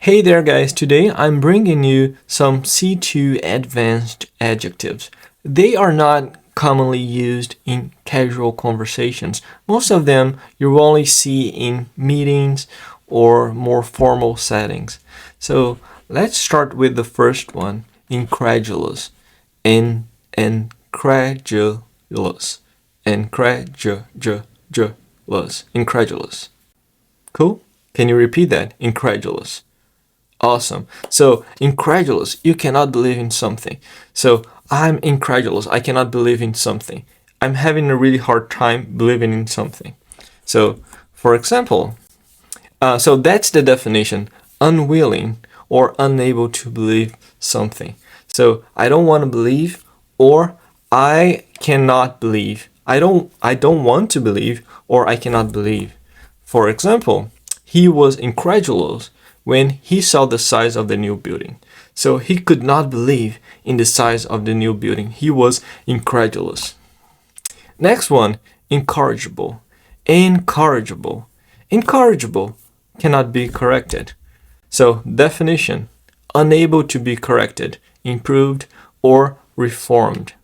Hey there guys, today I'm bringing you some C2 advanced adjectives. They are not commonly used in casual conversations. Most of them you will only see in meetings or more formal settings. So let's start with the first one, incredulous. Incredulous. Incredulous. Cool? Can you repeat that? Incredulous. Awesome. So, incredulous, you cannot believe in something. So, I'm incredulous. I cannot believe in something. I'm having a really hard time believing in something. So, for example, so that's the definition, unwilling or unable to believe something. So, I don't want to believe or I cannot believe. I don't want to believe or I cannot believe. For example, he was incredulous when he saw the size of the new building. So he could not believe in the size of the new building. He was incredulous. Next one, incorrigible. Incorrigible. Incorrigible cannot be corrected. So definition, unable to be corrected, improved, or reformed.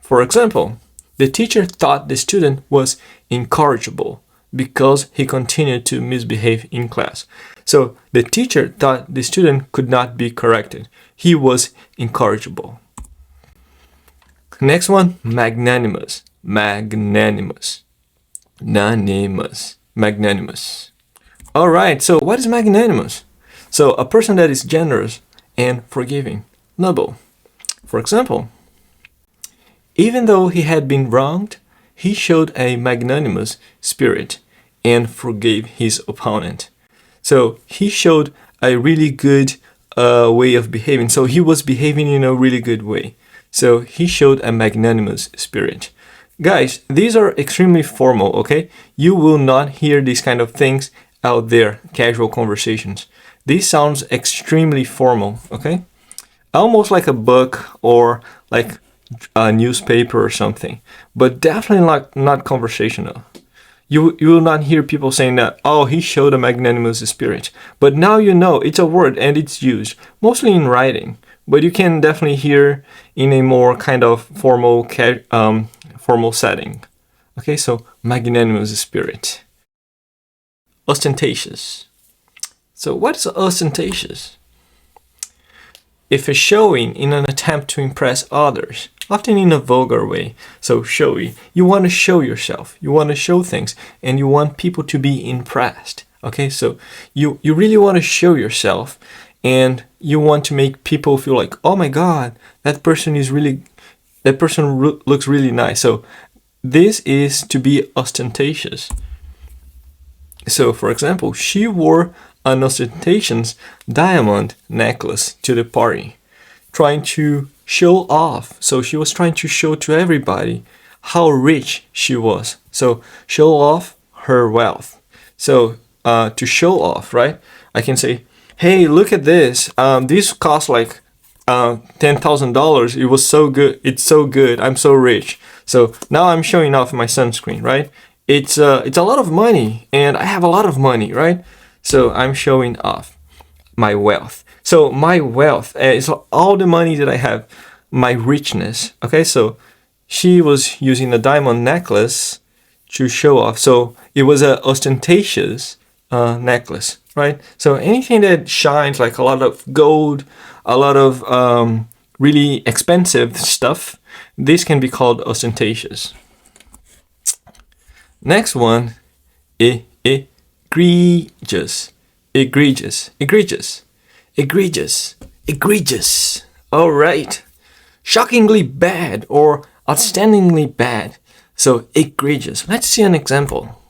For example, the teacher thought the student was incorrigible because he continued to misbehave in class. So the teacher thought the student could not be corrected. He was incorrigible. Next one, magnanimous. Magnanimous. Magnanimous. All right, so what is magnanimous? So a person that is generous and forgiving. Noble. For example, even though he had been wronged, he showed a magnanimous spirit and forgave his opponent. So he showed a really good way of behaving. So he was behaving in a really good way. So he showed a magnanimous spirit. Guys, these are extremely formal, okay? You will not hear these kind of things out there, casual conversations. This sounds extremely formal, okay? Almost like a book or like a newspaper or something, but definitely not conversational. You will not hear people saying that, oh, he showed a magnanimous spirit. But now you know it's a word and it's used, mostly in writing. But you can definitely hear in a more kind of formal setting. Okay, so magnanimous spirit. Ostentatious. So what is ostentatious? If a showing in an attempt to impress others, often in a vulgar way. So showy. You want to show yourself. You want to show things and you want people to be impressed. Okay, so you really want to show yourself and you want to make people feel like, oh my God, that person looks really nice. So this is to be ostentatious. So for example, she wore an ostentatious diamond necklace to the party, trying to show off. So she was trying to show to everybody how rich she was. So show off her wealth. So to show off, right? I can say, hey, look at this. This cost like $10,000. It was so good. It's so good. I'm so rich. So now I'm showing off my sunscreen, right? It's a lot of money and I have a lot of money, right? So I'm showing off my wealth. So my wealth is all the money that I have, my richness. Okay, so she was using a diamond necklace to show off. So it was an ostentatious necklace, right? So anything that shines, like a lot of gold, a lot of really expensive stuff, this can be called ostentatious. Next one, egregious. Egregious. Egregious. Egregious. Egregious. All right. Shockingly bad or outstandingly bad. So egregious. Let's see an example.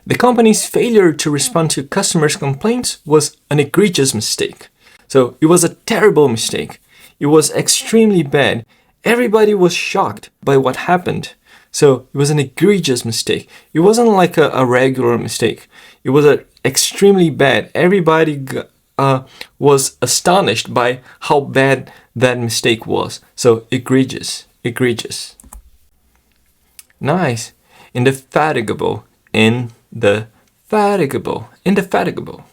The company's failure to respond to customers' complaints was an egregious mistake. So it was a terrible mistake. It was extremely bad. Everybody was shocked by what happened. So it was an egregious mistake. It wasn't like a regular mistake. It was extremely bad. Everybody was astonished by how bad that mistake was. So egregious. Egregious. Nice. Indefatigable. Indefatigable. Indefatigable.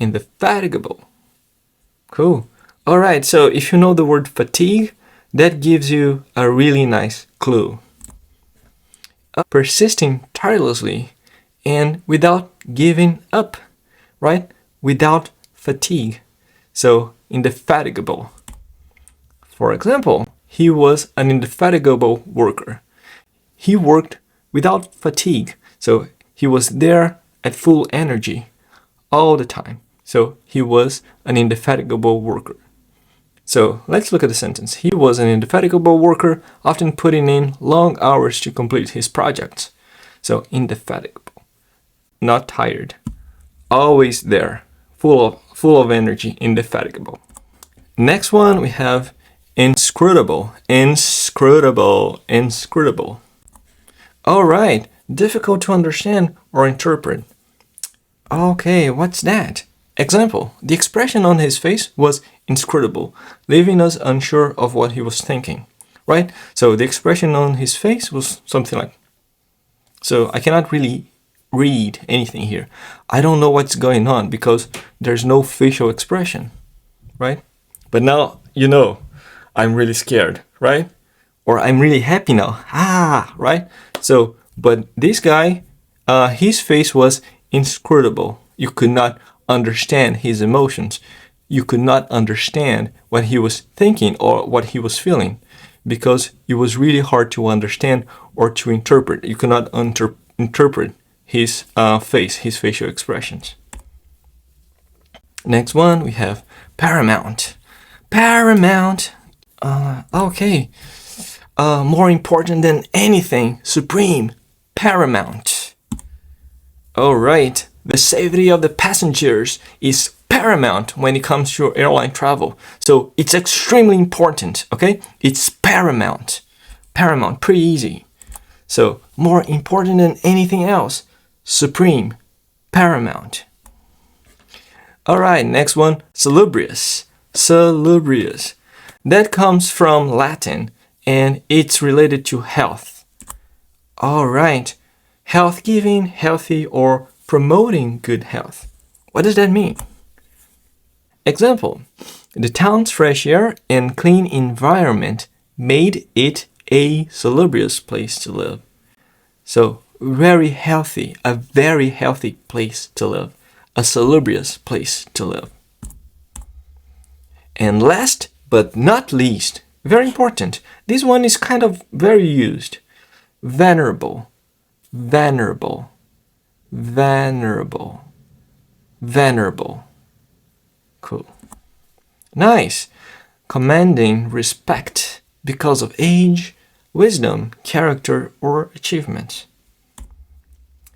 Indefatigable. Cool. All right, so if you know the word fatigue, that gives you a really nice clue. Persisting tirelessly and without giving up, right? Without fatigue. So, indefatigable. For example, he was an indefatigable worker. He worked without fatigue. So, he was there at full energy all the time. So, he was an indefatigable worker. So let's look at the sentence. He was an indefatigable worker, often putting in long hours to complete his projects. So indefatigable, not tired, always there, full of energy, indefatigable. Next one we have inscrutable, inscrutable. All right, difficult to understand or interpret. Okay, what's that? Example, the expression on his face was inscrutable, leaving us unsure of what he was thinking, right? So the expression on his face was something like, so I cannot really read anything here. I don't know what's going on because there's no facial expression, right? But now you know I'm really scared, right? Or I'm really happy now, right? So, but this guy, his face was inscrutable. You could not understand his emotions. You could not understand what he was thinking or what he was feeling because it was really hard to understand or to interpret. You could not interpret his face, his facial expressions. Next one, we have Paramount. Paramount. Okay. More important than anything, supreme, paramount. All right. The safety of the passengers is paramount when it comes to airline travel. So it's extremely important, okay? It's paramount. Paramount, pretty easy. So more important than anything else, supreme, paramount. All right, next one, salubrious. Salubrious. That comes from Latin and it's related to health. All right, health giving, healthy, or promoting good health. What does that mean? Example, the town's fresh air and clean environment made it a salubrious place to live. So, very healthy, a very healthy place to live, a salubrious place to live. And last but not least, very important, this one is kind of very used, venerable, venerable. Venerable. Venerable. Cool. Nice. Commanding respect because of age, wisdom, character, or achievement.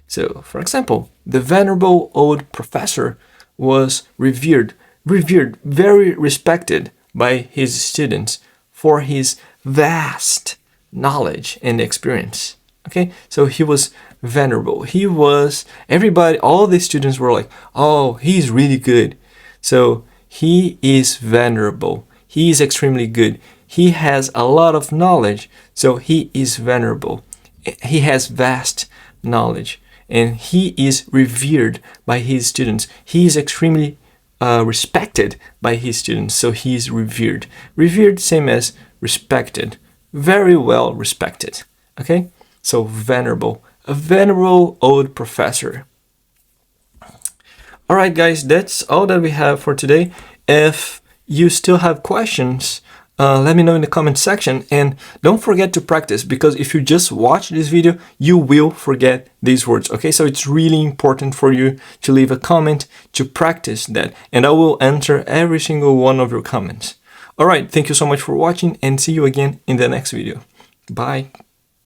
So, for example, the venerable old professor was revered, very respected by his students for his vast knowledge and experience. Okay, so he was venerable. He was, everybody, all the students were like, oh, he's really good. So he is venerable. He is extremely good. He has a lot of knowledge. So he is venerable. He has vast knowledge. And he is revered by his students. He is extremely respected by his students. So he is revered. Revered, same as respected. Very well respected. Okay? So venerable, a venerable old professor. All right, guys, that's all that we have for today. If you still have questions, let me know in the comment section, and don't forget to practice, because if you just watch this video, you will forget these words. Okay, so it's really important for you to leave a comment to practice that, and I will answer every single one of your comments. All right, thank you so much for watching, and see you again in the next video. Bye.